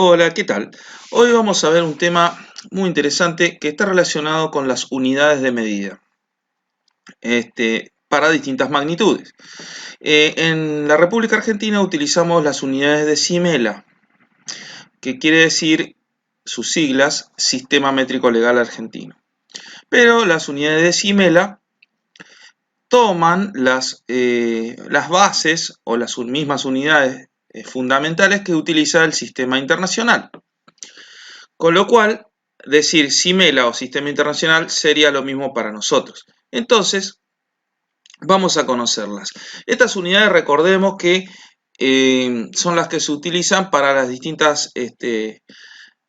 Hola, ¿qué tal? Hoy vamos a ver un tema muy interesante que está relacionado con las unidades de medida para distintas magnitudes. En la República Argentina utilizamos las unidades de Simela, que quiere decir sus siglas, Sistema Métrico Legal Argentino. Pero las unidades de Simela toman las bases o las mismas unidades fundamentales que utiliza el sistema internacional. Con lo cual, decir Simela o Sistema Internacional sería lo mismo para nosotros. Entonces, vamos a conocerlas. Estas unidades, recordemos que son las que se utilizan para las distintas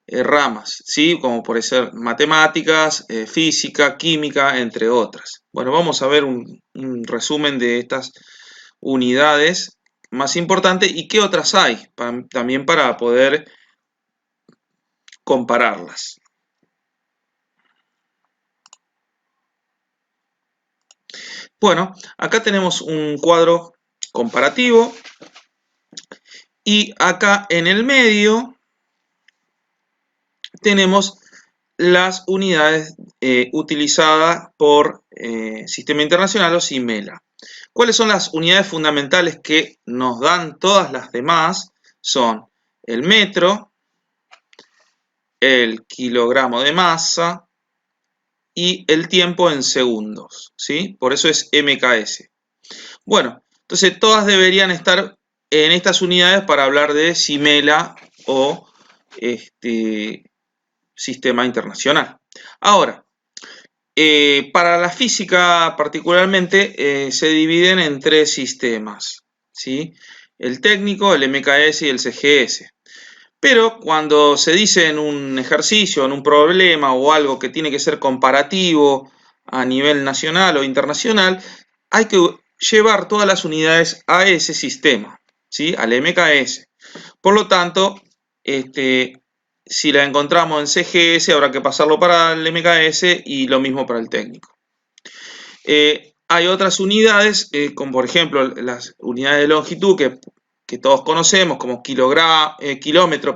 ramas, ¿sí? Como por ser matemáticas, física, química, entre otras. Bueno, vamos a ver un resumen de estas unidades más importantes y qué otras hay, también para poder compararlas. Bueno, acá tenemos un cuadro comparativo y acá en el medio tenemos las unidades utilizadas por Sistema Internacional o Simela. ¿Cuáles son las unidades fundamentales que nos dan todas las demás? Son el metro, el kilogramo de masa y el tiempo en segundos, ¿sí? Por eso es MKS. Bueno, entonces todas deberían estar en estas unidades para hablar de Simela o sistema internacional. Ahora, para la física particularmente se dividen en tres sistemas, ¿sí? El técnico, el MKS y el CGS. Pero cuando se dice en un ejercicio, en un problema o algo que tiene que ser comparativo a nivel nacional o internacional, hay que llevar todas las unidades a ese sistema, ¿sí? Al MKS. Por lo tanto, si la encontramos en CGS, habrá que pasarlo para el MKS y lo mismo para el técnico. Hay otras unidades, como por ejemplo las unidades de longitud que todos conocemos, como kilómetro,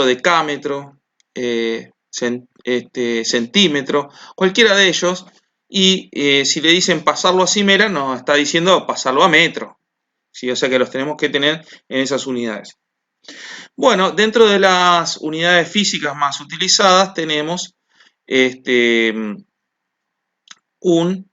decámetro, centímetro, cualquiera de ellos. Y si le dicen pasarlo a Simela, nos está diciendo pasarlo a metro. ¿Sí? O sea que los tenemos que tener en esas unidades. Bueno, dentro de las unidades físicas más utilizadas tenemos un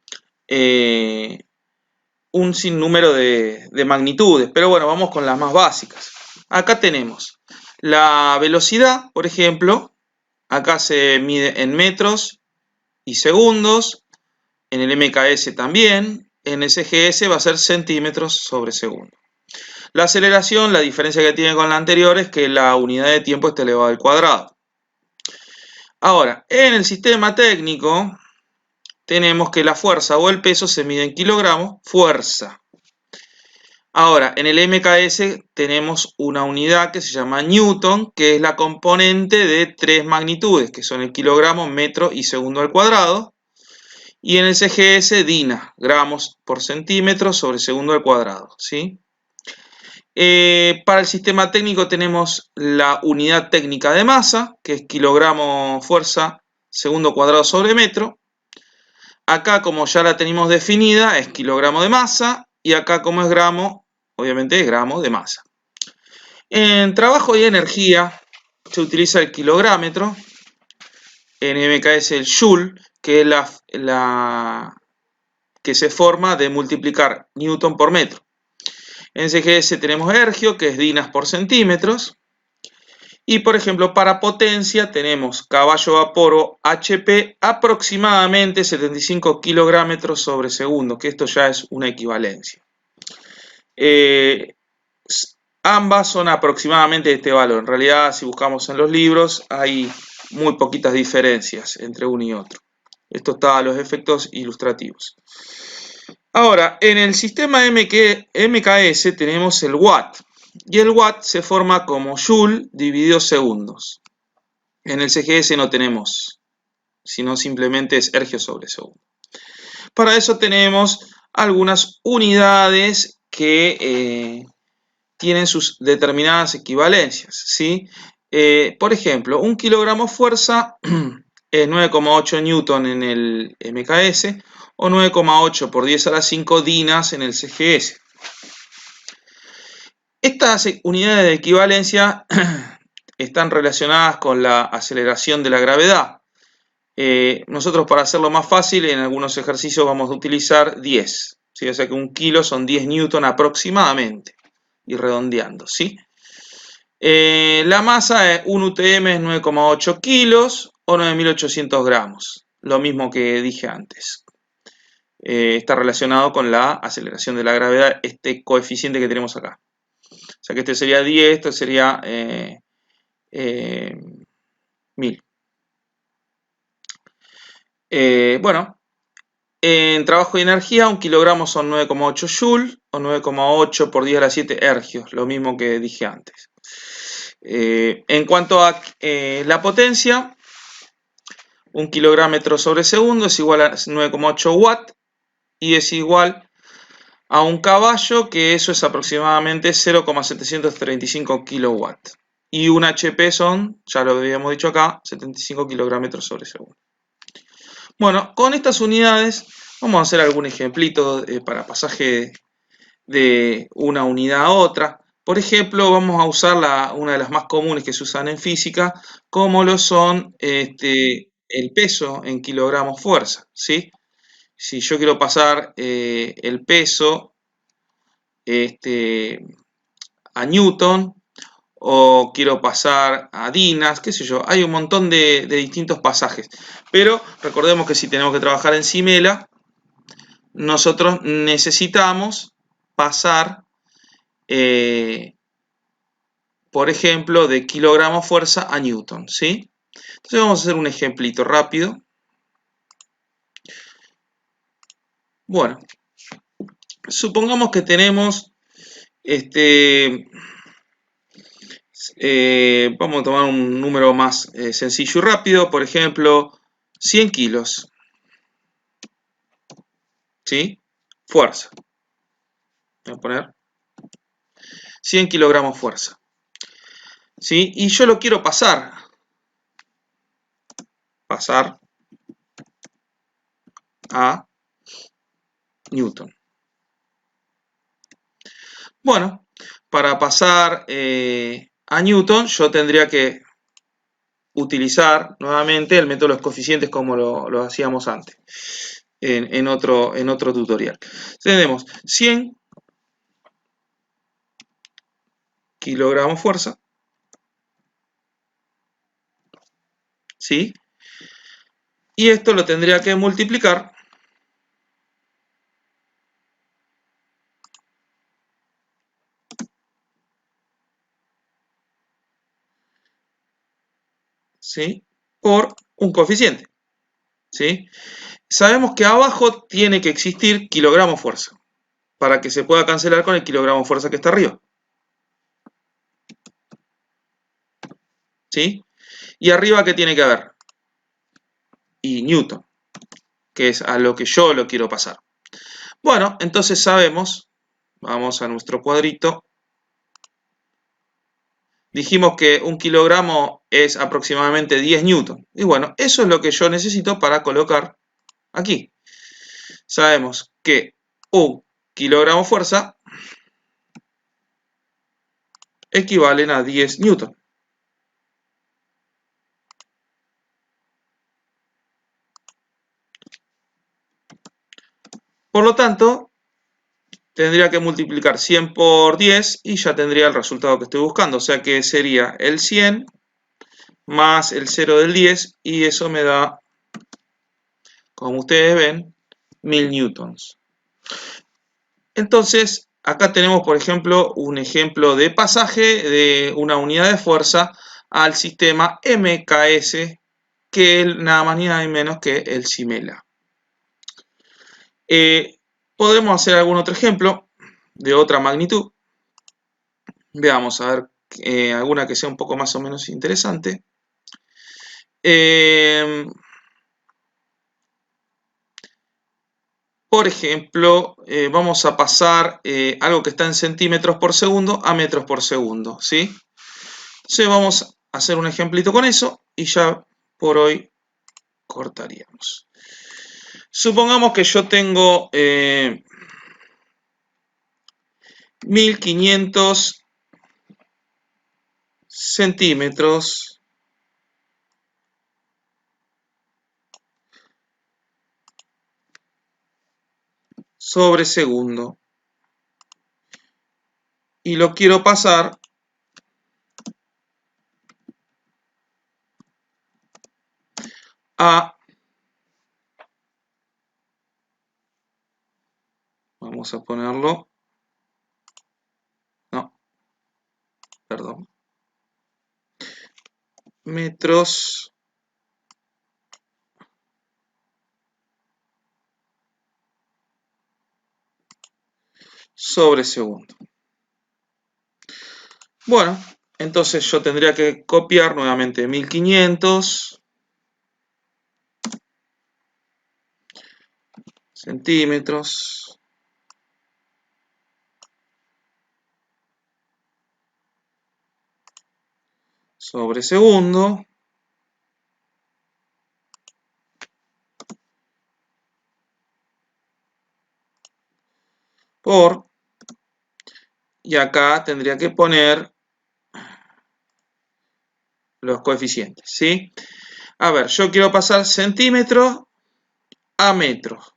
sinnúmero de magnitudes, pero bueno, vamos con las más básicas. Acá tenemos la velocidad, por ejemplo, acá se mide en metros y segundos, en el MKS también, en el CGS va a ser centímetros sobre segundo. La aceleración, la diferencia que tiene con la anterior es que la unidad de tiempo está elevada al cuadrado. Ahora, en el sistema técnico tenemos que la fuerza o el peso se mide en kilogramos, fuerza. Ahora, en el MKS tenemos una unidad que se llama Newton, que es la componente de tres magnitudes, que son el kilogramo, metro y segundo al cuadrado. Y en el CGS, Dina, gramos por centímetro sobre segundo al cuadrado, ¿sí? Para el sistema técnico tenemos la unidad técnica de masa, que es kilogramo fuerza segundo cuadrado sobre metro. Acá, como ya la tenemos definida, es kilogramo de masa, y acá, como es gramo, obviamente es gramo de masa. En trabajo y energía se utiliza el kilográmetro, en MKS el joule, que es la que se forma de multiplicar newton por metro. En CGS tenemos ergio, que es dinas por centímetros. Y por ejemplo, para potencia tenemos caballo vapor o HP aproximadamente 75 kilómetros sobre segundo, que esto ya es una equivalencia. Ambas son aproximadamente este valor. En realidad, si buscamos en los libros, hay muy poquitas diferencias entre uno y otro. Esto está a los efectos ilustrativos. Ahora, en el sistema MKS tenemos el watt. Y el watt se forma como joule dividido segundos. En el CGS no tenemos, sino simplemente es ergio sobre segundo. Para eso tenemos algunas unidades que tienen sus determinadas equivalencias, ¿sí? Por ejemplo, un kilogramo fuerza es 9,8 newton en el MKS o 9,8 por 10 a la 5 dinas en el CGS. Estas unidades de equivalencia están relacionadas con la aceleración de la gravedad. Nosotros, para hacerlo más fácil, en algunos ejercicios vamos a utilizar 10, ¿sí? O sea que un kilo son 10 newton aproximadamente, y redondeando, ¿sí? La masa es 1 UTM es 9,8 kilos o 9.800 gramos, lo mismo que dije antes. Está relacionado con la aceleración de la gravedad, este coeficiente que tenemos acá. O sea que este sería 10, esto sería 1000. Bueno, en trabajo de energía, un kilogramo son 9,8 joules o 9,8 por 10 a la 7 ergios, lo mismo que dije antes. En cuanto a la potencia, un kilogramo sobre segundo es igual a 9,8 watts y es igual a un caballo, que eso es aproximadamente 0,735 kilowatts. Y un HP son, ya lo habíamos dicho acá, 75 kilogramos sobre segundo. Bueno, con estas unidades vamos a hacer algún ejemplito para pasaje de una unidad a otra. Por ejemplo, vamos a usar una de las más comunes que se usan en física, como lo son el peso en kilogramos fuerza, ¿sí? Si yo quiero pasar el peso a newton, o quiero pasar a dinas, qué sé yo, hay un montón de distintos pasajes. Pero recordemos que si tenemos que trabajar en Simela, nosotros necesitamos pasar, por ejemplo, de kilogramo fuerza a newton, ¿sí? Entonces vamos a hacer un ejemplito rápido. Bueno, supongamos que tenemos vamos a tomar un número más sencillo y rápido, por ejemplo, 100 kilos, ¿sí? Fuerza. Voy a poner 100 kilogramos fuerza, ¿sí? Y yo lo quiero pasar a newton. Bueno, para pasar a newton yo tendría que utilizar nuevamente el método de los coeficientes como lo hacíamos antes en otro tutorial. Tenemos 100 kilogramos fuerza, ¿sí? Y esto lo tendría que multiplicar ¿sí? Por un coeficiente, ¿sí? Sabemos que abajo tiene que existir kilogramo fuerza para que se pueda cancelar con el kilogramo fuerza que está arriba, ¿sí? Y arriba, ¿qué tiene que haber? Y newton, que es a lo que yo lo quiero pasar. Bueno, entonces sabemos, vamos a nuestro cuadrito, dijimos que un kilogramo es aproximadamente 10 newton. Y bueno, eso es lo que yo necesito para colocar aquí. Sabemos que un kilogramo fuerza equivalen a 10 newton. Por lo tanto, tendría que multiplicar 100 por 10 y ya tendría el resultado que estoy buscando. O sea que sería el 100 más el 0 del 10 y eso me da, como ustedes ven, 1000 newtons. Entonces, acá tenemos, por ejemplo, un ejemplo de pasaje de una unidad de fuerza al sistema MKS, que es nada más ni nada menos que el Simela. Podemos hacer algún otro ejemplo de otra magnitud. Veamos a ver alguna que sea un poco más o menos interesante. Por ejemplo, vamos a pasar algo que está en centímetros por segundo a metros por segundo, ¿sí? Entonces vamos a hacer un ejemplito con eso y ya por hoy cortaríamos. Supongamos que yo tengo 1500 centímetros sobre segundo y lo quiero pasar a, vamos a ponerlo, no, perdón, metros sobre segundo. Bueno, entonces yo tendría que copiar nuevamente 1500 centímetros sobre segundo por, y acá tendría que poner los coeficientes, ¿sí? A ver, yo quiero pasar centímetros a metros.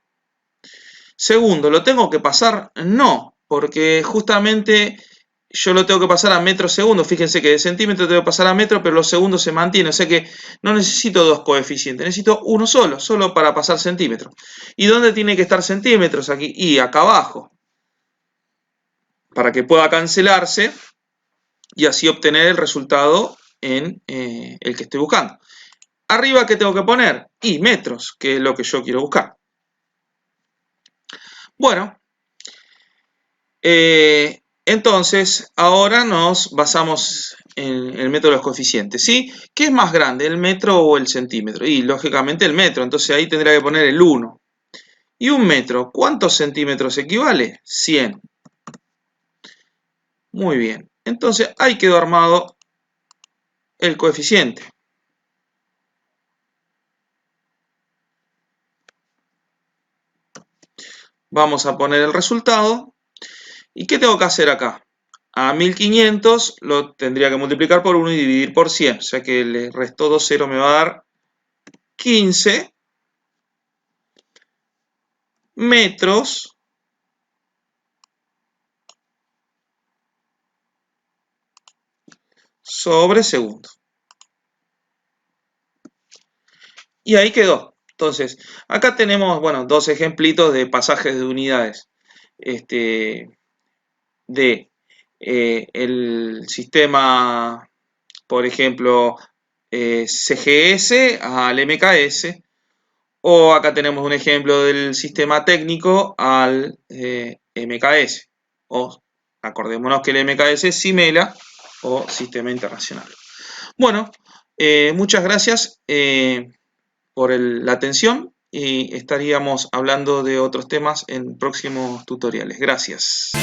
Segundo, ¿lo tengo que pasar? No, porque justamente yo lo tengo que pasar a metros segundo. Fíjense que de centímetro tengo que pasar a metro, pero los segundos se mantienen. O sea que no necesito dos coeficientes, necesito uno solo para pasar centímetros. ¿Y dónde tiene que estar centímetros? Aquí y acá abajo. Para que pueda cancelarse y así obtener el resultado en el que estoy buscando. Arriba, ¿qué tengo que poner? Y metros, que es lo que yo quiero buscar. Bueno, entonces ahora nos basamos en el método de los coeficientes, ¿sí? ¿Qué es más grande, el metro o el centímetro? Y lógicamente el metro, entonces ahí tendría que poner el 1. ¿Y un metro? ¿Cuántos centímetros equivale? 100. Muy bien, entonces ahí quedó armado el coeficiente. Vamos a poner el resultado. ¿Y qué tengo que hacer acá? A 1500 lo tendría que multiplicar por 1 y dividir por 100. O sea que le restó 2 ceros, me va a dar 15 metros sobre segundo. Y ahí quedó. Entonces, acá tenemos, bueno, dos ejemplitos de pasajes de unidades. De el sistema, por ejemplo, CGS al MKS. O acá tenemos un ejemplo del sistema técnico al MKS. O acordémonos que el MKS es SIMELA o Sistema Internacional. Bueno, muchas gracias por la atención y estaríamos hablando de otros temas en próximos tutoriales. Gracias.